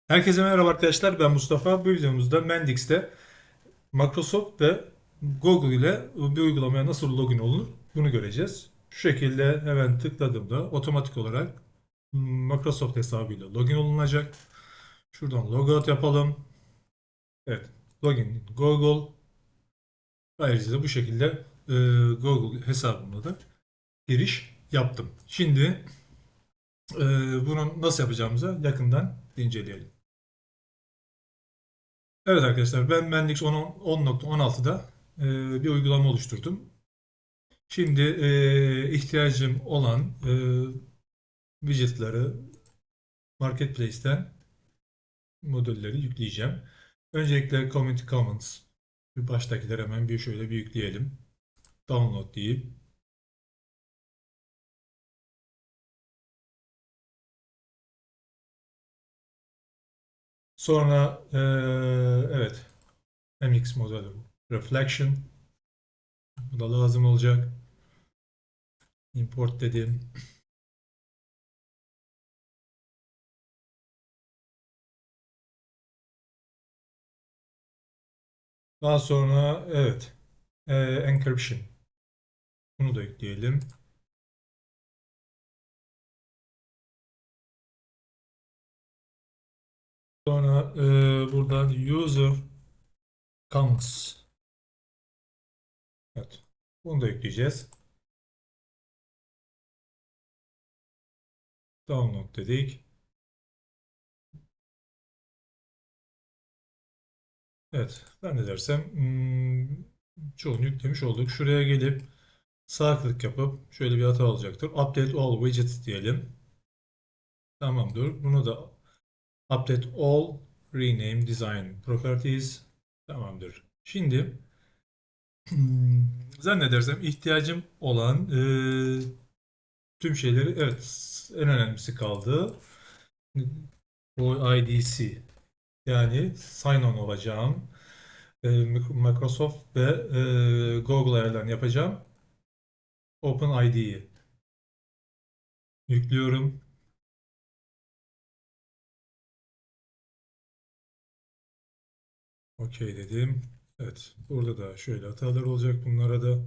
Herkese merhaba arkadaşlar. Ben Mustafa. Bu videomuzda Mendix'te Microsoft ve Google ile bir uygulamaya nasıl login olunur bunu göreceğiz. Şu şekilde hemen tıkladığımda otomatik olarak Microsoft hesabıyla login olunacak. Şuradan logout yapalım. Evet. Login Google. Ayrıca da bu şekilde Google hesabımla da giriş yaptım. Şimdi bunu nasıl yapacağımıza yakından inceleyelim. Evet arkadaşlar ben Mendix 10.16'da bir uygulama oluşturdum. Şimdi ihtiyacım olan widgetları Marketplace'ten modülleri yükleyeceğim. Öncelikle Community Commons bir baştakileri hemen bir şöyle bir yükleyelim. Download deyip sonra evet MX model Reflection bu da lazım olacak. Import dedim. Daha sonra evet encryption bunu da yükleyelim. Sonra buradan user commons. Evet. Bunu da ekleyeceğiz. Download dedik. Evet. Ben de dersem çoğunu yüklemiş olduk. Şuraya gelip sağ klik yapıp şöyle bir hata olacaktır. Update all widgets diyelim. Tamamdır. Bunu da update all rename design properties. Tamamdır. Şimdi zannedersem ihtiyacım olan tüm şeyleri evet en önemlisi kaldı. O IDC yani sign on olacağım. Microsoft ve Google ayarlarını yapacağım. OpenID'yi yüklüyorum. OK dedim. Evet. Burada da şöyle hatalar olacak. Bunlara da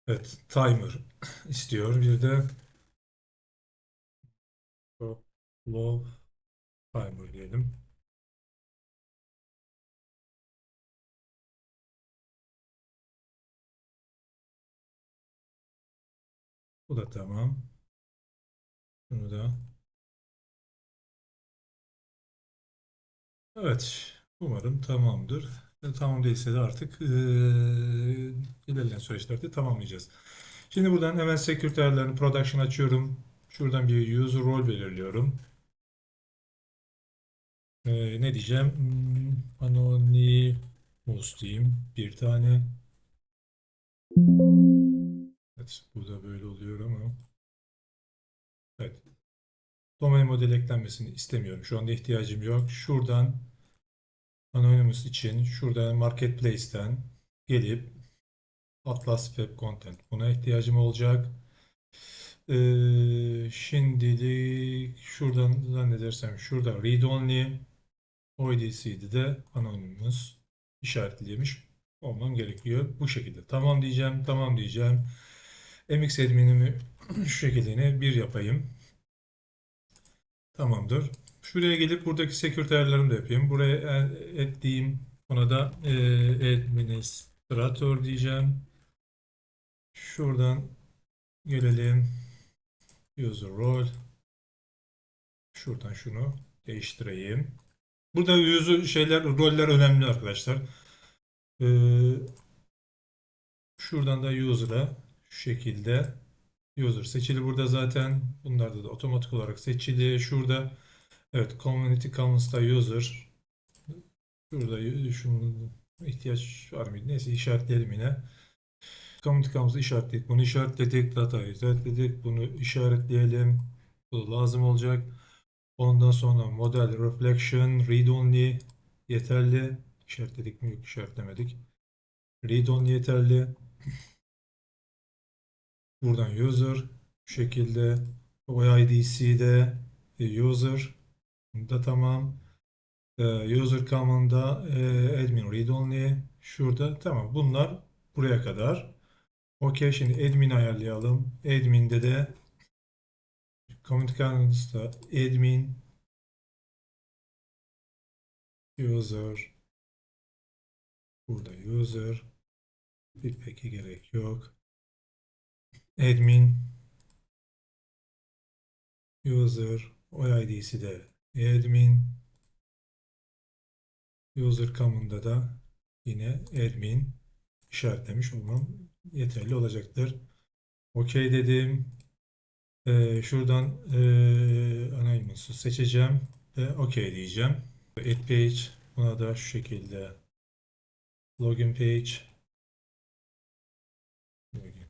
evet timer istiyor. Bir de low timer diyelim. Bu da tamam. Bunu da evet. Umarım tamamdır. Tamam değilse de artık ilerleyen süreçlerde tamamlayacağız. Şimdi buradan hemen security ayarlarını production açıyorum. Şuradan bir user role belirliyorum. Ne diyeceğim? Anonymous diyeyim. Bir tane. Evet, bu da böyle oluyor ama. Evet. Domain modeli eklenmesini istemiyorum. Şu anda ihtiyacım yok. Şuradan Anonymous için şuradan Marketplace'ten gelip Atlas Web Content. Buna ihtiyacım olacak. Şimdilik şuradan zannedersem şurada Read Only OIDC'de de Anonymous işaretlemiş olmam gerekiyor. Bu şekilde. Tamam diyeceğim. Tamam diyeceğim. MX admin'imi şu şekilde bir yapayım. Tamamdır. Şuraya gelip buradaki security ayarlarımı da yapayım. Buraya ekleyeyim. Buna da administrator diyeceğim. Şuradan gelelim. User role. Şuradan şunu değiştireyim. Burada roller önemli arkadaşlar. Ee, Şuradan da user'a şu şekilde user seçili burada zaten. Bunlarda da otomatik olarak seçili. Şurada evet community commons'ta user. Şurada şunun ihtiyaç var mıydı? Neyse işaretleyelim yine. Community commons'ı işaretledik. Bunu işaretledik. Data'yı işaretledik. Bunu işaretleyelim. Bu da lazım olacak. Ondan sonra model reflection read only yeterli. İşaretledik mi? Yok işaretlemedik. Read only yeterli. Buradan user şu şekilde OIDC'de User da tamam. User common'da admin read only. Şurada tamam. Bunlar buraya kadar. Okey, şimdi admin ayarlayalım. Admin'de de community canvas'ta admin user, burada user bir peki gerek yok. Admin user OID'si de admin, user common'da da yine admin işaretlemiş olmam yeterli olacaktır. Okey dedim. Şuradan anonymous'u seçeceğim ve okey diyeceğim. Add page, buna da şu şekilde login page, login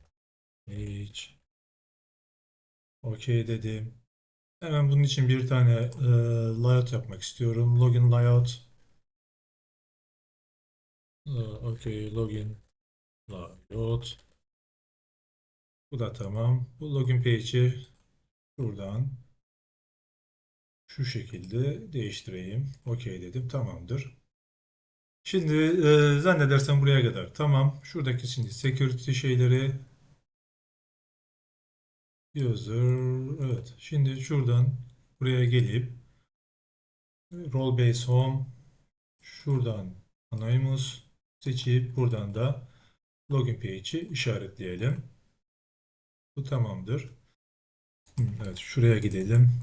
page, okey dedim. Hemen bunun için bir tane layout yapmak istiyorum. Login layout. Okey, login layout. Bu da tamam. Bu login page'i şuradan şu şekilde değiştireyim. Okey dedim. Tamamdır. Şimdi zannedersem buraya kadar. Tamam. Şuradaki şimdi security şeyleri user. Evet. Şimdi şuradan buraya gelip role base home, şuradan anonymous seçip buradan da login page'i işaretleyelim. Bu tamamdır. Evet, şuraya gidelim.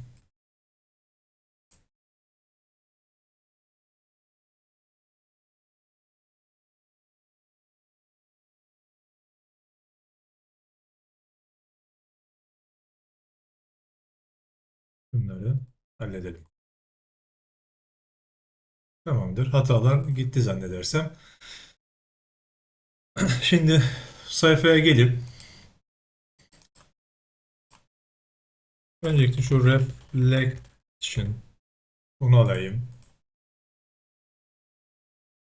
Bunları halledelim. Tamamdır. Hatalar gitti zannedersem. Şimdi sayfaya gelip öncelikle şu reflection bunu alayım.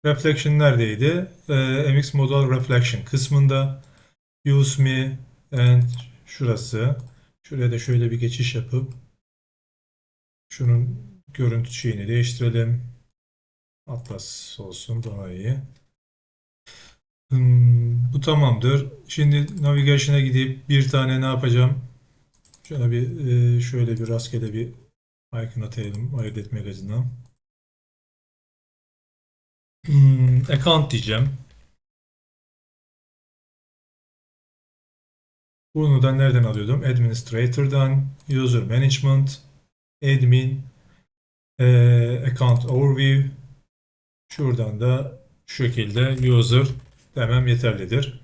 Reflection neredeydi? MX Model Reflection kısmında Use Me and şurası. Şuraya da şöyle bir geçiş yapıp şunun görüntü şeyini değiştirelim. Atlas olsun daha iyi. Bu tamamdır. Şimdi navigation'a gidip bir tane ne yapacağım? Şöyle bir rastgele bir icon atayalım ayırt etmek açısından. Account diyeceğim. Bunu da nereden alıyordum? Administrator'dan, User Management, Admin, Account Overview. Şuradan da şu şekilde User demem yeterlidir.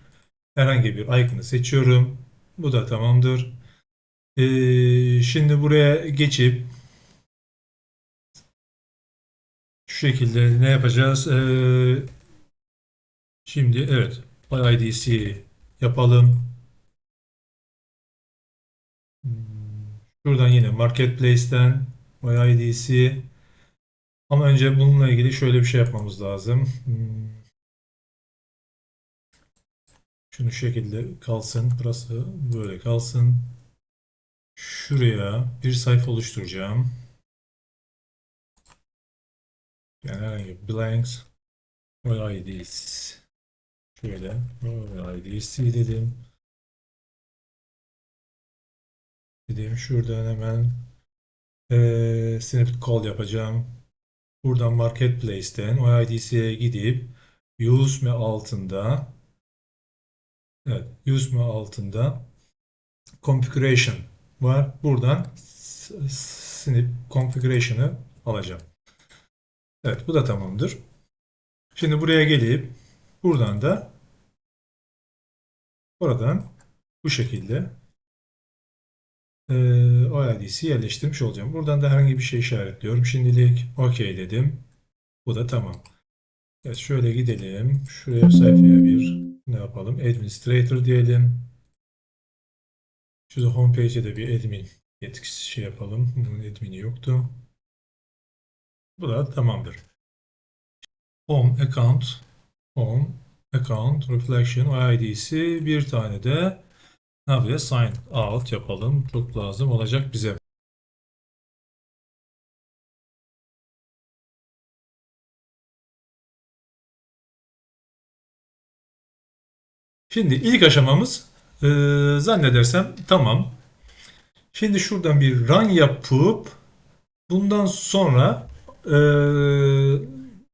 Herhangi bir icon'ı seçiyorum. Bu da tamamdır. Şimdi buraya geçip şu şekilde ne yapacağız? Şimdi evet IDC yapalım. Şuradan yine Marketplace'ten IDC, ama önce bununla ilgili şöyle bir şey yapmamız lazım. Şunu şu şekilde kalsın. Burası böyle kalsın. Şuraya bir sayfa oluşturacağım. Yani herhangi blanks IDs. Şöyle IDC dedim. Şuradan hemen snippet call yapacağım. Buradan Marketplace'ten OIDC'ye gidip Use Me altında, evet, Use Me altında Configuration var. Buradan Snip Configuration'ı alacağım. Evet, bu da tamamdır. Şimdi buraya gelip buradan da oradan bu şekilde OIDC yerleştirmiş olacağım. Buradan da herhangi bir şey işaretliyorum. Şimdilik OK dedim. Bu da tamam. Evet, şöyle gidelim. Şuraya sayfaya bir ne yapalım? Administrator diyelim. Şu homepage'e de bir admin yetkisi şey yapalım. Bunun admini yoktu. Bu da tamamdır. Home account, home account reflection ID'si bir tane de ne yapacağız? Sign out yapalım. Çok lazım olacak bize. Şimdi ilk aşamamız zannedersem tamam. Şimdi şuradan bir run yapıp bundan sonra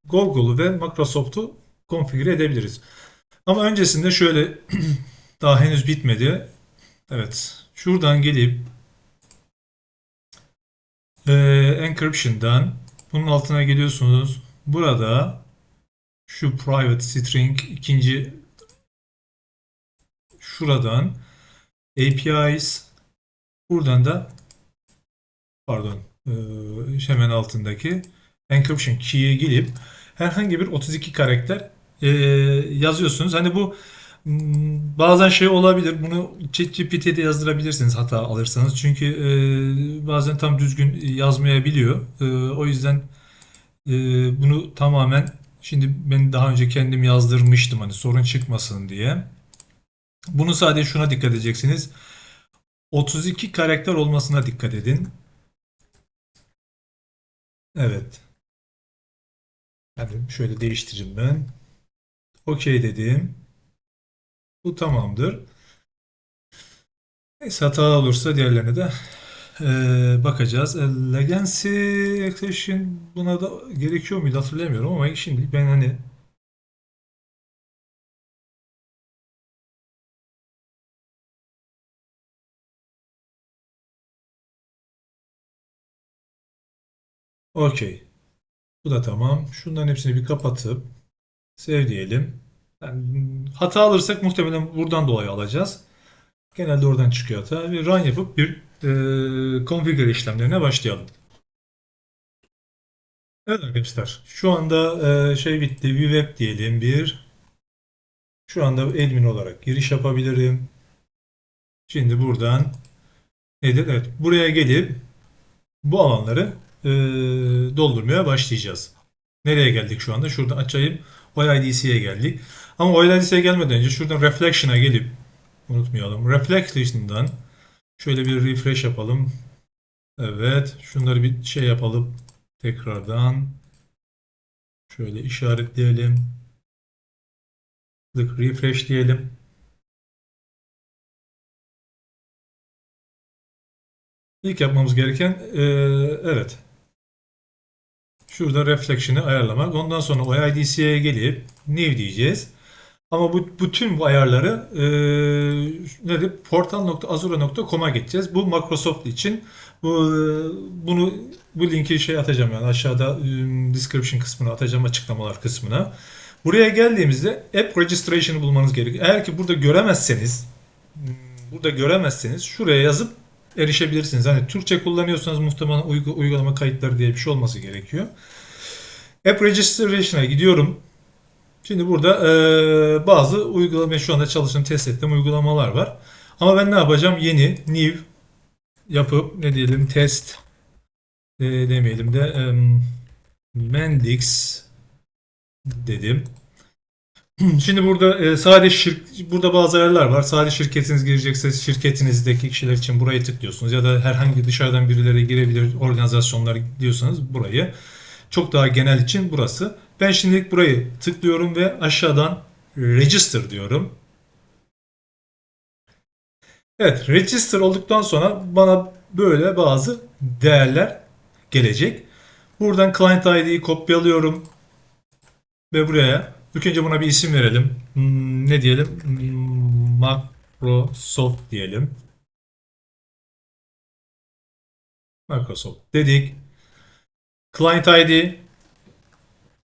Google'u ve Microsoft'u konfigüre edebiliriz. Ama öncesinde şöyle daha henüz bitmedi. Evet. Şuradan gelip encryption'dan bunun altına geliyorsunuz. Burada şu private string ikinci şuradan APIs buradan da pardon hemen altındaki encryption key'e gelip herhangi bir 32 karakter yazıyorsunuz. Hani bu bazen şey olabilir. Bunu ChatGPT'de yazdırabilirsiniz hata alırsanız. Çünkü bazen tam düzgün yazmayabiliyor. O yüzden e, bunu tamamen şimdi ben daha önce kendim yazdırmıştım hani sorun çıkmasın diye. Bunu sadece şuna dikkat edeceksiniz. 32 karakter olmasına dikkat edin. Evet. Yani şöyle değiştireyim ben. OK dedim. Bu tamamdır. Neyse hata olursa diğerlerine de bakacağız. Legacy Exception buna da gerekiyor muydu hatırlamıyorum ama şimdi ben hani OK. Bu da tamam. Şunların hepsini bir kapatıp save diyelim. Yani hata alırsak muhtemelen buradan dolayı alacağız. Genelde oradan çıkıyor hata. Bir run yapıp bir configure işlemlerine başlayalım. Evet arkadaşlar. Şu anda şey bitti. VWeb diyelim bir. Şu anda admin olarak giriş yapabilirim. Şimdi buradan nedir? Evet. Buraya gelip bu alanları doldurmaya başlayacağız. Nereye geldik şu anda? Şuradan açayım. OIDC'ye geldik. Ama OIDC'ye gelmeden önce şuradan Reflection'a gelip unutmayalım. Reflection'dan şöyle bir refresh yapalım. Evet. Şunları bir şey yapalım. Tekrardan şöyle işaretleyelim. Refresh diyelim. İlk yapmamız gereken evet. Şurada reflection'ı ayarlamak. Ondan sonra OIDC'ye gelip new diyeceğiz. Ama bütün bu ayarları nedir? Portal.azure.com'a geçeceğiz. Bu Microsoft için. Bunu bu linki şey atacağım yani aşağıda description kısmına atacağım açıklamalar kısmına. Buraya geldiğimizde app registration'ı bulmanız gerekiyor. Eğer ki burada göremezseniz şuraya yazıp erişebilirsiniz. Hani Türkçe kullanıyorsanız muhtemelen uygulama kayıtları diye bir şey olması gerekiyor. App registration'a gidiyorum. Şimdi burada bazı uygulama şu anda çalıştığım test ettiğim uygulamalar var. Ama ben ne yapacağım? Yeni new yapıp ne diyelim test demeyelim de Mendix dedim. Şimdi burada burada bazı ayarlar var. Sadece şirketiniz girecekse şirketinizdeki kişiler için burayı tıklıyorsunuz ya da herhangi dışarıdan birileri girebilir organizasyonlar diyorsanız burayı. Çok daha genel için burası. Ben şimdilik burayı tıklıyorum ve aşağıdan register diyorum. Evet, register olduktan sonra bana böyle bazı değerler gelecek. Buradan client ID'yi kopyalıyorum ve buraya ilk önce buna bir isim verelim. Ne diyelim? Microsoft diyelim. Microsoft dedik. Client ID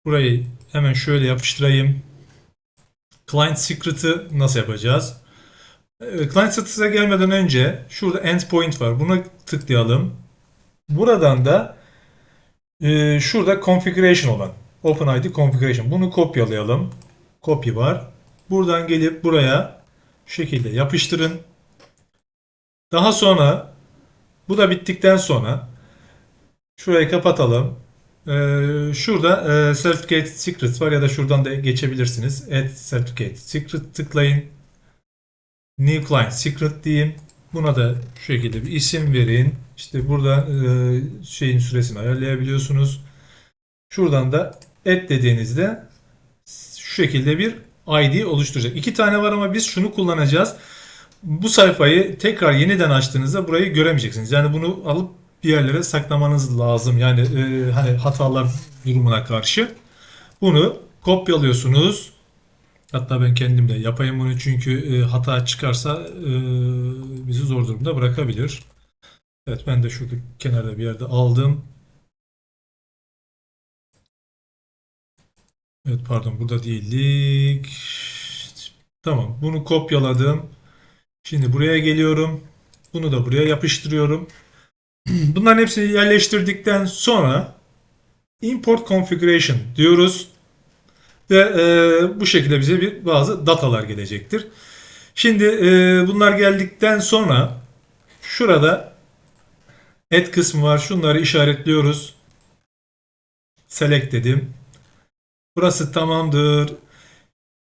burayı hemen şöyle yapıştırayım. Client secret'ı nasıl yapacağız? Client secret'a gelmeden önce şurada endpoint var. Buna tıklayalım. Buradan da şurada configuration olan OpenID configuration. Bunu kopyalayalım. Copy var. Buradan gelip buraya şu şekilde yapıştırın. Daha sonra bu da bittikten sonra şurayı kapatalım. Şurada Certificate Secrets var ya da şuradan da geçebilirsiniz. Add Certificate Secret tıklayın. New Client Secret diyeyim. Buna da şu şekilde bir isim verin. İşte burada şeyin süresini ayarlayabiliyorsunuz. Şuradan da add dediğinizde şu şekilde bir ID oluşturacak. İki tane var ama biz şunu kullanacağız. Bu sayfayı tekrar yeniden açtığınızda burayı göremeyeceksiniz. Yani bunu alıp bir yerlere saklamanız lazım. Yani hani hatalar durumuna karşı. Bunu kopyalıyorsunuz. Hatta ben kendim de yapayım bunu çünkü hata çıkarsa bizi zor durumda bırakabilir. Evet, ben de şurada kenarda bir yerde aldım. Evet, pardon, burada değildik. Tamam, bunu kopyaladım. Şimdi buraya geliyorum. Bunu da buraya yapıştırıyorum. Bunların hepsini yerleştirdikten sonra import configuration diyoruz ve bu şekilde bize bazı datalar gelecektir. Şimdi bunlar geldikten sonra şurada add kısmı var. Şunları işaretliyoruz. Select dedim. Burası tamamdır.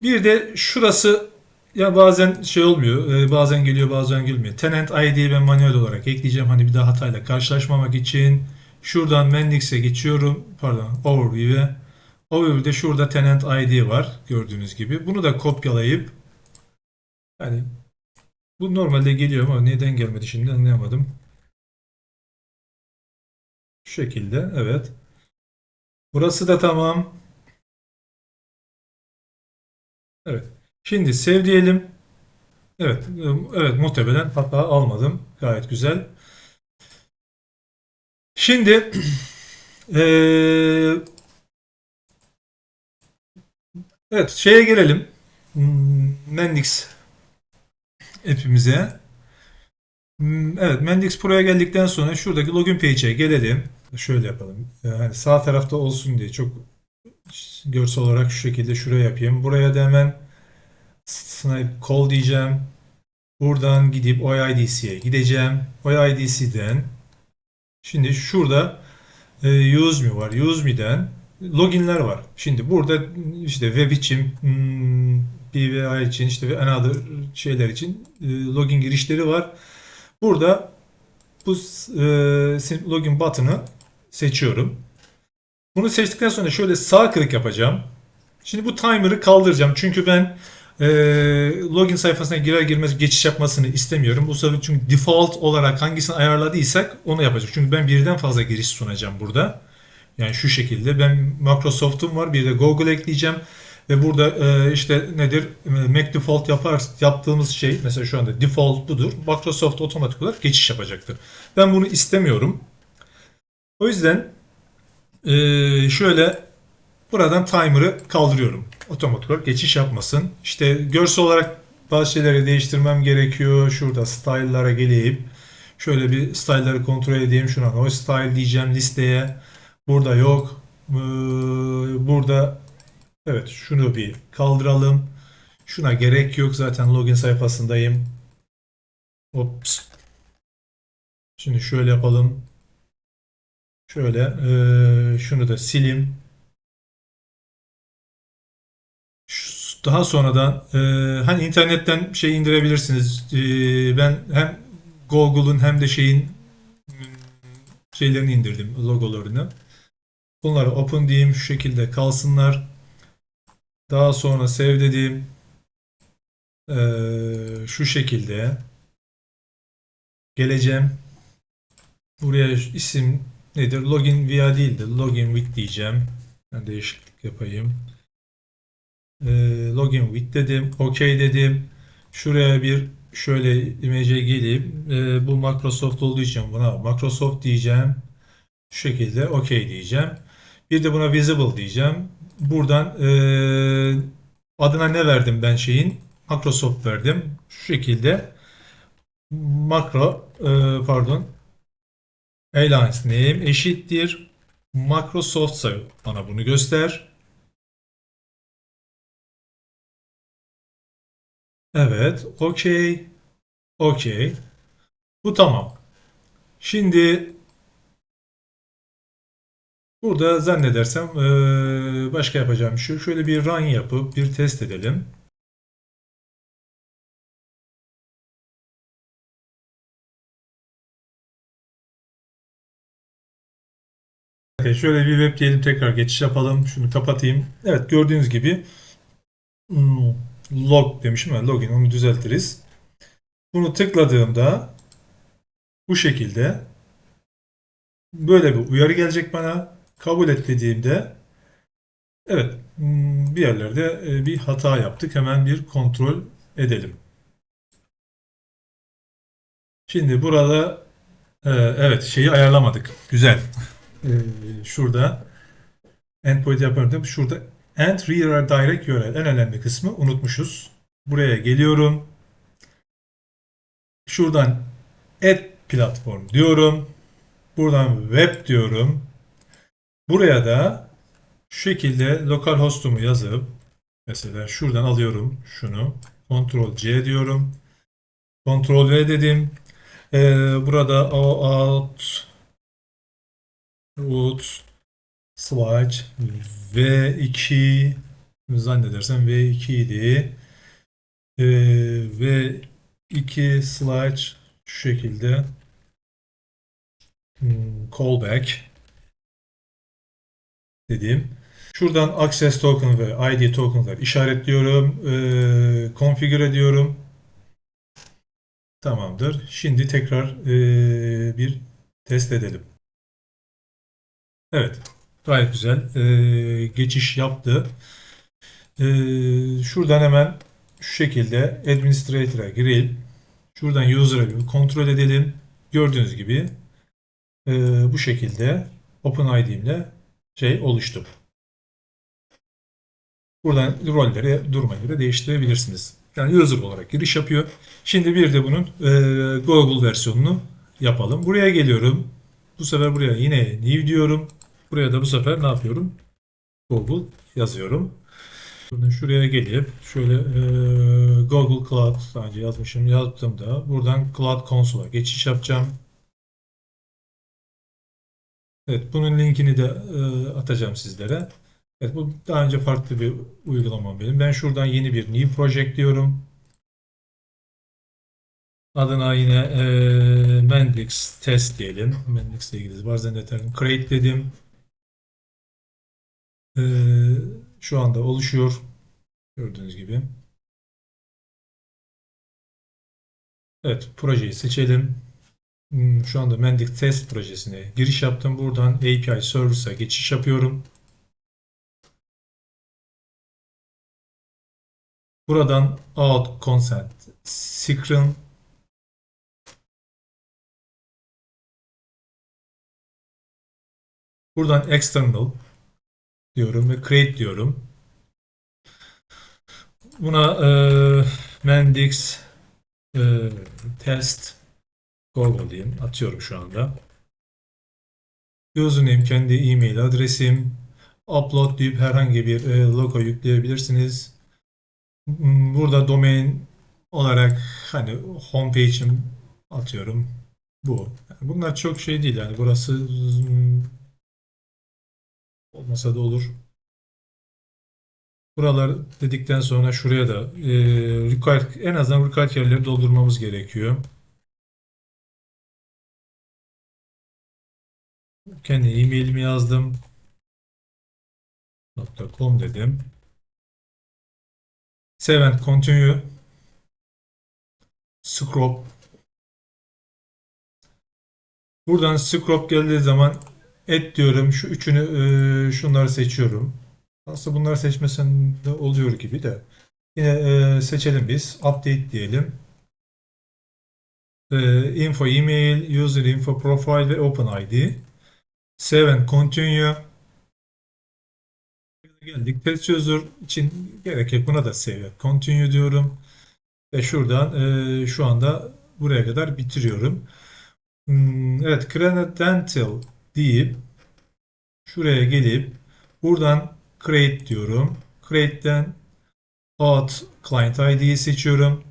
Bir de şurası ya bazen şey olmuyor. Bazen geliyor, bazen gelmiyor. Tenant ID'yi ben manuel olarak ekleyeceğim. Hani bir daha hatayla karşılaşmamak için. Şuradan Mendix'e geçiyorum. Pardon, Overview'e. Overview'de şurada Tenant ID var. Gördüğünüz gibi. Bunu da kopyalayıp yani bu normalde geliyor ama neden gelmedi şimdi anlayamadım. Şu şekilde. Evet. Burası da tamam. Evet. Şimdi save diyelim. Evet. Evet, muhtemelen hata almadım. Gayet güzel. Şimdi evet, şeye gelelim. Mendix app'imize. Evet, Mendix Pro'ya geldikten sonra şuradaki login page'e gelelim. Şöyle yapalım. Yani sağ tarafta olsun diye çok görsel olarak şu şekilde şuraya yapayım. Buraya da hemen snipe call diyeceğim. Buradan gidip OIDC'ye gideceğim. OIDC'den şimdi şurada use me var. Use me'den loginler var. Şimdi burada işte web için, PWA için, işte ve another şeyler için login girişleri var. Burada bu login button'ı seçiyorum. Bunu seçtikten sonra şöyle sağ klik yapacağım. Şimdi bu timer'ı kaldıracağım. Çünkü ben login sayfasına girer girmez geçiş yapmasını istemiyorum. Bu sefer çünkü default olarak hangisini ayarladıysak onu yapacak. Çünkü ben birden fazla giriş sunacağım burada. Yani şu şekilde ben Microsoft'um var, bir de Google ekleyeceğim ve burada işte nedir, Mac default yaptığımız şey mesela şu anda default budur. Microsoft otomatik olarak geçiş yapacaktır. Ben bunu istemiyorum. O yüzden şöyle buradan timer'ı kaldırıyorum. Otomatik olarak geçiş yapmasın. İşte görsel olarak bazı şeyleri değiştirmem gerekiyor. Şurada style'lara geleyim. Şöyle bir style'ları kontrol edeyim. Şuna no style diyeceğim listeye. Burada yok. Burada evet, şunu bir kaldıralım. Şuna gerek yok. Zaten login sayfasındayım. Ops. Şimdi şöyle yapalım. Şöyle şunu da sileyim. Daha sonradan hani internetten şey indirebilirsiniz. Ben hem Google'un hem de şeyin şeylerini indirdim, logolarını. Bunları open diyeyim, şu şekilde kalsınlar. Daha sonra save dediğim şu şekilde geleceğim. Buraya isim nedir? Login via değil de login with diyeceğim. Ben değişiklik yapayım. Login with dedim. OK dedim. Şuraya bir şöyle image'e gelip bu Microsoft olduğu için buna Microsoft diyeceğim. Şu şekilde OK diyeceğim. Bir de buna visible diyeceğim. Buradan adına ne verdim ben şeyin? Microsoft verdim. Şu şekilde makro pardon, Alliance name eşittir Microsoft bana bunu göster. Evet, OK, OK. Bu tamam. Şimdi burada zannedersem başka yapacağım şu. Şöyle bir run yapıp bir test edelim. Okay, şöyle bir web diyelim, tekrar geçiş yapalım. Şunu kapatayım. Evet, gördüğünüz gibi Hmm, log demişim ama login, onu düzeltiriz. Bunu tıkladığımda bu şekilde böyle bir uyarı gelecek bana. Kabul et dediğimde evet, bir yerlerde bir hata yaptık. Hemen bir kontrol edelim. Şimdi burada evet, şeyi ayarlamadık. Güzel. Şurada endpoint yapıyordum. Şurada end redirect URL, en önemli kısmı unutmuşuz. Buraya geliyorum. Şuradan add platform diyorum. Buradan web diyorum. Buraya da şu şekilde lokal hostumu yazıp mesela şuradan alıyorum şunu. Ctrl C diyorum. Ctrl V dedim. Burada out root slash V2, zannedersem V2 idi. V2 slash şu şekilde callback dediğim. Şuradan access token ve ID token'lar işaretliyorum. Configure ediyorum. Tamamdır. Şimdi tekrar bir test edelim. Evet. Gayet güzel. Geçiş yaptı. Şuradan hemen şu şekilde Administrator'a girelim. Şuradan User'a bir kontrol edelim. Gördüğünüz gibi bu şekilde OpenID'imle şey oluştu. Buradan rolleri duruma göre değiştirebilirsiniz. Yani user olarak giriş yapıyor. Şimdi bir de bunun Google versiyonunu yapalım. Buraya geliyorum. Bu sefer buraya yine new diyorum. Buraya da bu sefer ne yapıyorum? Google yazıyorum. Buradan şuraya gelip şöyle Google Cloud, daha önce yazmışım, yaptığımda buradan Cloud Console'a geçiş yapacağım. Evet, bunun linkini de atacağım sizlere. Evet, bu daha önce farklı bir uygulamam benim. Ben şuradan yeni bir new project diyorum. Adına yine Mendix test diyelim. Mendix ile ilgili bazen yeterli. Create dedim. E, Şu anda oluşuyor. Gördüğünüz gibi. Evet, projeyi seçelim. Şu anda Mendix test projesine giriş yaptım. Buradan API Service'a geçiş yapıyorum. Buradan out consent secret. Buradan external diyorum ve create diyorum. Buna Mendix e, test Google diyeyim. Atıyorum şu anda. Username kendi e-mail adresim. Upload deyip herhangi bir logo yükleyebilirsiniz. Burada domain olarak hani homepage'im atıyorum. Bu. Yani bunlar çok şey değil. Yani burası olmasa da olur. Buralar dedikten sonra şuraya da en azından required yerleri doldurmamız gerekiyor. Kendi e-mailimi yazdım. .com dedim. Save and continue. Scroll. Buradan scroll geldiği zaman et diyorum. Şu üçünü şunları seçiyorum. Aslında bunları seçmesen de oluyor gibi de. Yine seçelim biz. Update diyelim. Info email, user info profile ve OpenID. Save and continue. Geldik. Test user için gerek yok. Buna da save and continue diyorum. Ve şuradan şu anda buraya kadar bitiriyorum. Evet, Credential deyip şuraya gelip buradan create diyorum. Create'den auth client ID'yi seçiyorum.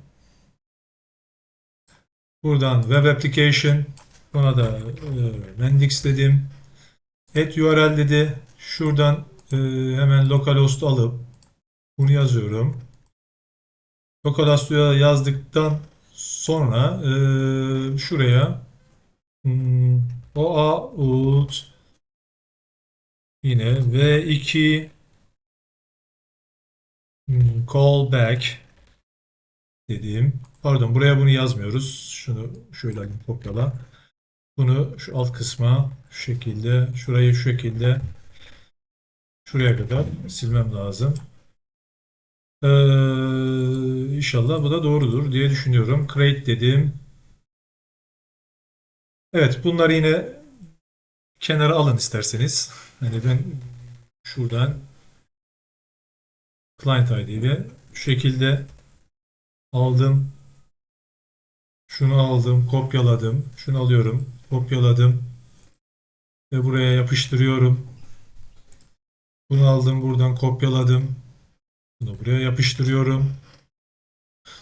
Buradan web application, buna da Mendix dedim. Add URL dedi. Şuradan hemen localhost alıp bunu yazıyorum. Localhost'u yazdıktan sonra şuraya OAuth yine V2 Call back dediğim. Pardon, buraya bunu yazmıyoruz. Şunu şöyle alayım, kopyala. Bunu şu alt kısma şu şekilde, şurayı şu şekilde şuraya kadar silmem lazım. İnşallah bu da doğrudur diye düşünüyorum. Create dedim. Evet, bunları yine kenara alın isterseniz. Hani ben şuradan client ID'yi şu şekilde aldım. Şunu aldım, kopyaladım. Şunu alıyorum, kopyaladım ve buraya yapıştırıyorum. Bunu aldım, buradan kopyaladım. Bunu buraya yapıştırıyorum.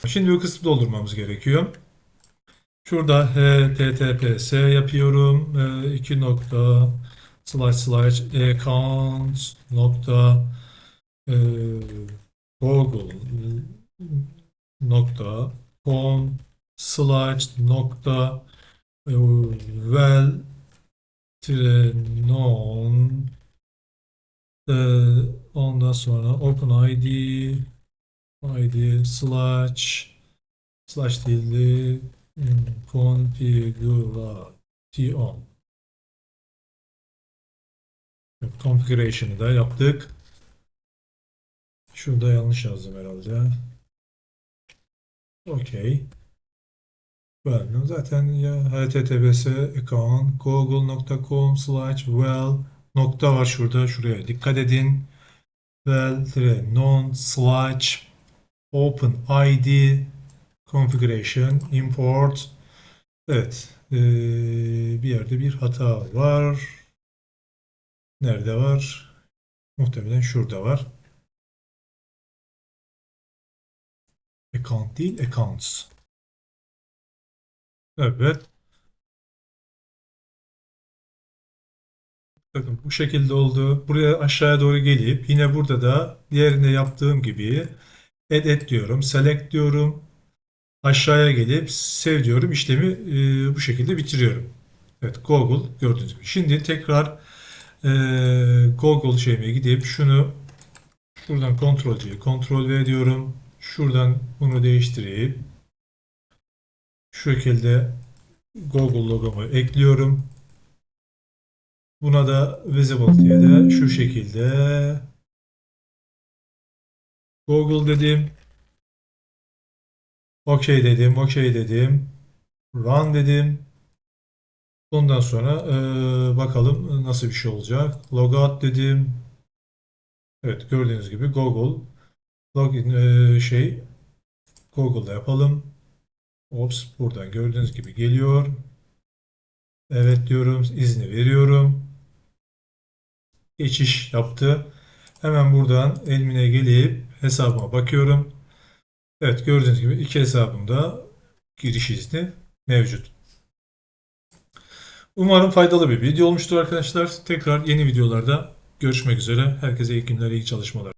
Şimdi bu kısmı doldurmamız gerekiyor. Şurada HTTPS yapıyorum. 2 nokta slash accounts nokta e, google nokta com slash nokta well non e, ondan sonra openid slash değildi configuration configuration'ı da yaptık. Şurada yanlış yazdım herhalde. Okey. Well, zaten ya https account google.com slash well nokta var şurada. Şuraya dikkat edin. Well non slash open id configuration import. Evet. Bir yerde bir hata var. Nerede var? Muhtemelen şurada var. Account değil, accounts. Evet. Bakın bu şekilde oldu. Buraya aşağıya doğru gelip yine burada da diğerinde yaptığım gibi add diyorum, select diyorum. Aşağıya gelip save diyorum. İşlemi bu şekilde bitiriyorum. Evet, Google gördüğünüz gibi. Şimdi tekrar Google şeyime gidip şunu şuradan Ctrl C, Ctrl V diyorum. Şuradan bunu değiştireyim. Şu şekilde Google logomu ekliyorum. Buna da visible diye de şu şekilde Google dedim. OK dedim. OK dedim. Run dedim. Ondan sonra bakalım nasıl bir şey olacak. Logout dedim. Evet, gördüğünüz gibi Google login Google'da yapalım. Ops, buradan gördüğünüz gibi geliyor. Evet diyorum. İzni veriyorum. Geçiş yaptı. Hemen buradan elimine gelip hesabıma bakıyorum. Evet, gördüğünüz gibi iki hesabımda giriş izni mevcut. Umarım faydalı bir video olmuştur arkadaşlar. Tekrar yeni videolarda görüşmek üzere. Herkese iyi günler, iyi çalışmalar.